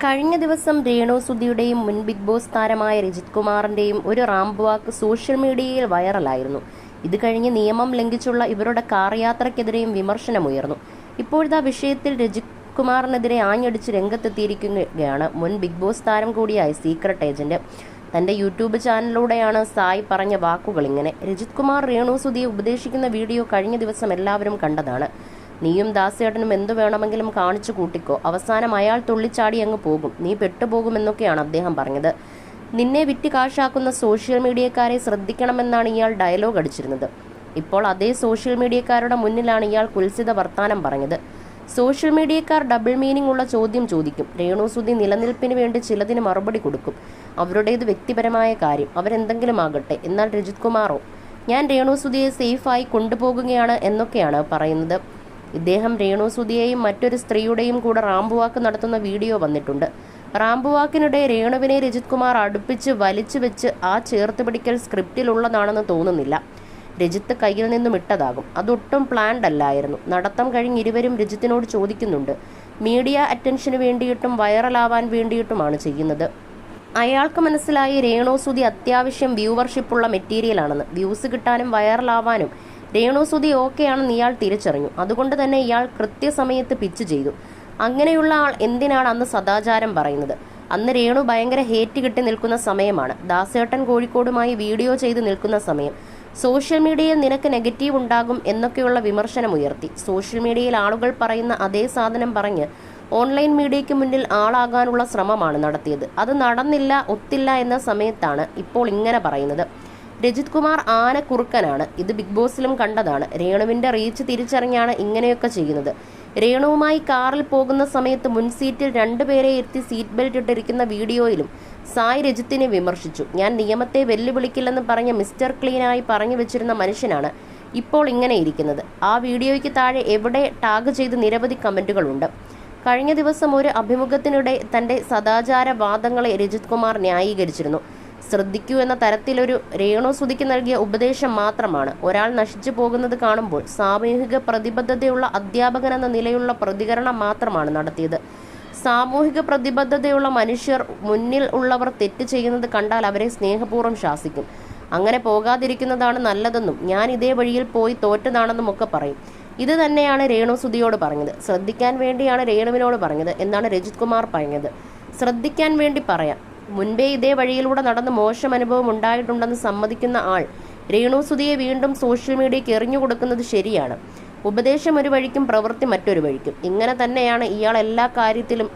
കഴിഞ്ഞ ദിവസം രേണു സുധിയുടെയും മുൻ ബിഗ് ബോസ് താരമായ രജിത് കുമാറിന്റെയും ഒരു റാമ്പ് വാക്ക് സോഷ്യൽ മീഡിയയിൽ വൈറലായിരുന്നു. ഇത് കഴിഞ്ഞ് നിയമം ലംഘിച്ചുള്ള ഇവരുടെ കാർ യാത്രയ്ക്കെതിരെയും വിമർശനമുയർന്നു. ഇപ്പോഴത്തെ വിഷയത്തിൽ രജിത് കുമാറിനെതിരെ ആഞ്ഞടിച്ച് രംഗത്തെത്തിയിരിക്കുകയാണ് മുൻ ബിഗ് ബോസ് താരം കൂടിയായ സീക്രട്ട് ഏജന്റ്. തന്റെ യൂട്യൂബ് ചാനലിലൂടെയാണ് സായ് പറഞ്ഞ വാക്കുകൾ ഇങ്ങനെ. രജിത് കുമാർ രേണു സുധിയെ ഉപദേശിക്കുന്ന വീഡിയോ കഴിഞ്ഞ ദിവസം എല്ലാവരും കണ്ടതാണ്. നീയും ദാസേട്ടനും എന്തു വേണമെങ്കിലും കാണിച്ചു കൂട്ടിക്കോ, അവസാനം അയാൾ തുള്ളിച്ചാടി അങ്ങ് പോകും, നീ പെട്ടുപോകുമെന്നൊക്കെയാണ് അദ്ദേഹം പറഞ്ഞത്. നിന്നെ വിറ്റ് കാശാക്കുന്ന സോഷ്യൽ മീഡിയക്കാരെ ശ്രദ്ധിക്കണമെന്നാണ് ഇയാൾ ഡയലോഗ് അടിച്ചിരുന്നത്. ഇപ്പോൾ അതേ സോഷ്യൽ മീഡിയക്കാരുടെ മുന്നിലാണ് ഇയാൾ കുൽസിത വർത്താനം പറഞ്ഞത്. സോഷ്യൽ മീഡിയക്കാർ ഡബിൾ മീനിങ് ഉള്ള ചോദ്യം ചോദിക്കും. രേണു സുധി നിലനിൽപ്പിന് വേണ്ടി ചിലതിന് മറുപടി കൊടുക്കും. അവരുടേത് വ്യക്തിപരമായ കാര്യം, അവരെന്തെങ്കിലും ആകട്ടെ. എന്നാൽ രജിത് കുമാറോ, ഞാൻ രേണു സുധിയെ സേഫായി കൊണ്ടുപോകുകയാണ് എന്നൊക്കെയാണ് പറയുന്നത്. ഇദ്ദേഹം രേണു സുധിയെയും മറ്റൊരു സ്ത്രീയുടെയും കൂടെ റാമ്പുവാക്ക് നടത്തുന്ന വീഡിയോ വന്നിട്ടുണ്ട്. റാമ്പുവാക്കിനിടെ രേണുവിനെ രജിത് കുമാർ അടുപ്പിച്ച് വലിച്ചു വെച്ച് ആ ചേർത്ത് പിടിക്കൽ സ്ക്രിപ്റ്റിലുള്ളതാണെന്ന് തോന്നുന്നില്ല. രജിത്ത് കയ്യിൽ നിന്നും ഇട്ടതാകും. അതൊട്ടും പ്ലാൻഡ് അല്ലായിരുന്നു. നടത്തം കഴിഞ്ഞ് ഇരുവരും രജിത്തിനോട് ചോദിക്കുന്നുണ്ട്. മീഡിയ അറ്റൻഷന് വേണ്ടിയിട്ടും വൈറലാവാൻ വേണ്ടിയിട്ടുമാണ് ചെയ്യുന്നത്. അയാൾക്ക് മനസ്സിലായി രേണു സുധി അത്യാവശ്യം വ്യൂവർഷിപ്പുള്ള മെറ്റീരിയലാണെന്ന്. വ്യൂസ് കിട്ടാനും വൈറലാവാനും രേണു സുധി ഓക്കെയാണെന്ന് ഇയാൾ തിരിച്ചറിഞ്ഞു. അതുകൊണ്ട് തന്നെ ഇയാൾ കൃത്യസമയത്ത് പിച്ച് ചെയ്തു. അങ്ങനെയുള്ള ആൾ എന്തിനാണ് അന്ന് സദാചാരം പറയുന്നത്? അന്ന് രേണു ഭയങ്കര ഹേറ്റ് കിട്ടി നിൽക്കുന്ന സമയമാണ്. ദാസേട്ടൻ കോഴിക്കോടുമായി വീഡിയോ ചെയ്ത് നിൽക്കുന്ന സമയം. സോഷ്യൽ മീഡിയയിൽ നിനക്ക് നെഗറ്റീവ് ഉണ്ടാകും എന്നൊക്കെയുള്ള വിമർശനമുയർത്തി. സോഷ്യൽ മീഡിയയിൽ ആളുകൾ പറയുന്ന അതേ സാധനം പറഞ്ഞ് ഓൺലൈൻ മീഡിയയ്ക്ക് മുന്നിൽ ആളാകാനുള്ള ശ്രമമാണ് നടത്തിയത്. അത് നടന്നില്ല, ഒത്തില്ല എന്ന സമയത്താണ് ഇപ്പോൾ ഇങ്ങനെ പറയുന്നത്. രജിത് കുമാർ ആനക്കുറുക്കനാണ്. ഇത് ബിഗ് ബോസിലും കണ്ടതാണ്. രേണുവിന്റെ റീച്ച് തിരിച്ചറിഞ്ഞാണ് ഇങ്ങനെയൊക്കെ ചെയ്യുന്നത്. രേണുവുമായി കാറിൽ പോകുന്ന സമയത്ത് മുൻസീറ്റിൽ രണ്ടുപേരെ ഇരുത്തി സീറ്റ് ബെൽറ്റ് ഇട്ടിരിക്കുന്ന വീഡിയോയിലും സായ് രജിത്തിനെ വിമർശിച്ചു. ഞാൻ നിയമത്തെ വെല്ലുവിളിക്കില്ലെന്ന് പറഞ്ഞ മിസ്റ്റർ ക്ലീനായി പറഞ്ഞു വെച്ചിരുന്ന മനുഷ്യനാണ് ഇപ്പോൾ ഇങ്ങനെ ഇരിക്കുന്നത്. ആ വീഡിയോയ്ക്ക് താഴെ എവിടെ ടാഗ് ചെയ്ത് നിരവധി കമന്റുകളുണ്ട്. കഴിഞ്ഞ ദിവസം ഒരു അഭിമുഖത്തിനിടെ തന്റെ സദാചാര വാദങ്ങളെ രജിത് കുമാർ ന്യായീകരിച്ചിരുന്നു. ശ്രദ്ധിക്കൂ എന്ന തരത്തിലൊരു രേണു സുധിക്ക് നൽകിയ ഉപദേശം മാത്രമാണ്. ഒരാൾ നശിച്ചു പോകുന്നത് കാണുമ്പോൾ സാമൂഹിക പ്രതിബദ്ധതയുള്ള അധ്യാപകനെന്ന നിലയുള്ള പ്രതികരണം മാത്രമാണ് നടത്തിയത്. സാമൂഹിക പ്രതിബദ്ധതയുള്ള മനുഷ്യർ മുന്നിൽ ഉള്ളവർ തെറ്റ് ചെയ്യുന്നത് കണ്ടാൽ അവരെ സ്നേഹപൂർവ്വം ശാസിക്കും. അങ്ങനെ പോകാതിരിക്കുന്നതാണ് നല്ലതെന്നും ഞാൻ ഇതേ വഴിയിൽ പോയി തോറ്റതാണെന്നും ഒക്കെ പറയും. ഇത് തന്നെയാണ് രേണു സുധിയോട് പറഞ്ഞത്. ശ്രദ്ധിക്കാൻ വേണ്ടിയാണ് രേണുവിനോട് പറഞ്ഞത് എന്നാണ് രജിത് കുമാർ പറഞ്ഞത്. ശ്രദ്ധിക്കാൻ വേണ്ടി പറയാം. മുൻപേ ഇതേ വഴിയിലൂടെ നടന്ന് മോശം അനുഭവം ഉണ്ടായിട്ടുണ്ടെന്ന് സമ്മതിക്കുന്ന ആൾ രേണു സുധിയെ വീണ്ടും സോഷ്യൽ മീഡിയയ്ക്ക് എറിഞ്ഞു കൊടുക്കുന്നത് ശരിയാണ്. ഉപദേശം ഒരു വഴിക്കും പ്രവൃത്തി മറ്റൊരു വഴിക്കും. ഇങ്ങനെ തന്നെയാണ് ഇയാൾ എല്ലാ കാര്യത്തിലും